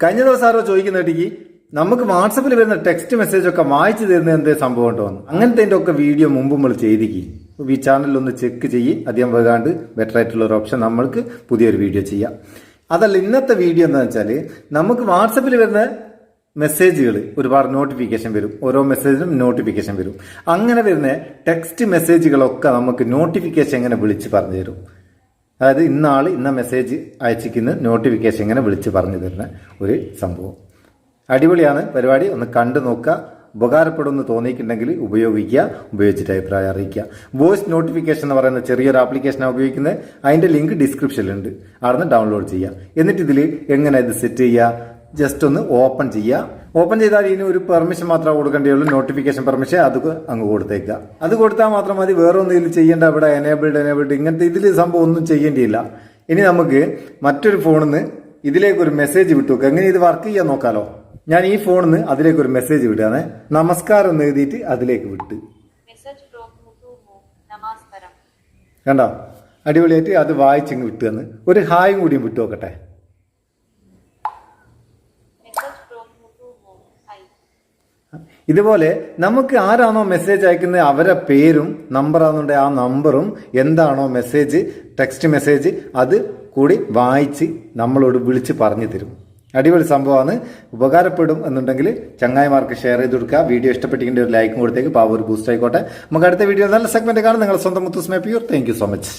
കഴിഞ്ഞ ദിവസം ആരോ ചോദിക്കുന്നിടയ്ക്ക് നമുക്ക് വാട്സപ്പിൽ വരുന്ന ടെക്സ്റ്റ് മെസ്സേജ് ഒക്കെ വായിച്ചു തരുന്ന എന്തേ സംഭവം ഉണ്ടോ അങ്ങനത്തെ ഒക്കെ വീഡിയോ മുമ്പ് നമ്മൾ ചെയ്തിരിക്കും. ഈ ചാനലിലൊന്ന് ചെക്ക് ചെയ്യും. അധികം വൈകാണ്ട് ബെറ്റർ ആയിട്ടുള്ള ഒരു ഓപ്ഷൻ നമ്മൾക്ക് പുതിയൊരു വീഡിയോ ചെയ്യാം. അതല്ല ഇന്നത്തെ വീഡിയോ എന്താ വെച്ചാൽ നമുക്ക് വാട്സപ്പിൽ വരുന്ന മെസ്സേജുകൾ ഒരുപാട് നോട്ടിഫിക്കേഷൻ വരും. ഓരോ മെസ്സേജിനും നോട്ടിഫിക്കേഷൻ വരും. അങ്ങനെ വരുന്ന ടെക്സ്റ്റ് മെസ്സേജുകളൊക്കെ നമുക്ക് നോട്ടിഫിക്കേഷൻ എങ്ങനെ വിളിച്ച് പറഞ്ഞു തരും. അതായത് ഇന്ന മെസ്സേജ് അയച്ചിരിക്കുന്ന നോട്ടിഫിക്കേഷൻ എങ്ങനെ വിളിച്ച് പറഞ്ഞു തരുന്ന ഒരു സംഭവം. അടിപൊളിയാണ് പരിപാടി. ഒന്ന് കണ്ടു നോക്കുക. ഉപകാരപ്പെടുമെന്ന് തോന്നിയിട്ടുണ്ടെങ്കിൽ ഉപയോഗിച്ചിട്ട് അഭിപ്രായം അറിയിക്കുക. വോയിസ് നോട്ടിഫിക്കേഷൻ എന്ന് പറയുന്ന ചെറിയൊരു ആപ്ലിക്കേഷനാണ് ഉപയോഗിക്കുന്നത്. അതിൻ്റെ ലിങ്ക് ഡിസ്ക്രിപ്ഷനിലുണ്ട്. അവിടെ നിന്ന് ഡൗൺലോഡ് ചെയ്യുക. എന്നിട്ട് ഇതിൽ എങ്ങനെ ഇത് സെറ്റ് ചെയ്യുക, ജസ്റ്റ് ഒന്ന് ഓപ്പൺ ചെയ്യുക. ഓപ്പൺ ചെയ്താൽ ഇതിന് ഒരു പെർമിഷൻ മാത്രമേ കൊടുക്കേണ്ടിയുള്ളൂ. നോട്ടിഫിക്കേഷൻ പെർമിഷൻ അത് അങ്ങ് കൊടുത്തേക്കുക. അത് കൊടുത്താൽ മാത്രം മതി. വേറെ ഒന്നും ഇതിൽ ചെയ്യേണ്ട. ഇവിടെ എനേബിൾഡ് ഇങ്ങനത്തെ ഇതിൽ സംഭവം ഒന്നും ചെയ്യേണ്ടിയില്ല. ഇനി നമുക്ക് മറ്റൊരു ഫോണിൽ നിന്ന് ഇതിലേക്കൊരു മെസ്സേജ് വിട്ടു നോക്കുക. എങ്ങനെ ഇത് വർക്ക് ചെയ്യാൻ നോക്കാലോ. ഞാൻ ഈ ഫോണിൽ നിന്ന് അതിലേക്കൊരു മെസ്സേജ് വിടുകയാണ്. നമസ്കാരം എന്ന് എഴുതിയിട്ട് അതിലേക്ക് വിട്ട് കണ്ടോ, അടിപൊളിയായിട്ട് അത് വായിച്ചിങ്ങ് വിട്ടു തന്ന് ഒരു ഹായും കൂടിയും വിട്ടു നോക്കട്ടെ. ഇതുപോലെ നമുക്ക് ആരാണോ മെസ്സേജ് അയക്കുന്നത് അവരുടെ പേരും നമ്പറാണെന്നുണ്ടെങ്കിൽ ആ നമ്പറും എന്താണോ മെസ്സേജ് ടെക്സ്റ്റ് മെസ്സേജ് അത് കൂടി വായിച്ച് നമ്മളോട് വിളിച്ച് പറഞ്ഞു തരും. അടിപൊളി സംഭവമാണ്. ഉപകാരപ്പെടും എന്നുണ്ടെങ്കിൽ ചങ്ങായിമാർക്ക് ഷെയർ ചെയ്ത് കൊടുക്കുക. വീഡിയോ ഇഷ്ടപ്പെട്ടിട്ടുണ്ടെങ്കിൽ ഒരു ലൈക്കും കൊടുത്തേക്ക് പവർ ബൂസ്റ്റ് ആയിക്കോട്ടെ. നമുക്ക് അടുത്ത വീഡിയോ നല്ല സെഗ്മെന്റ് കാണാം. നിങ്ങളുടെ സ്വന്തം Muthoos Meppayur. Thank you so much.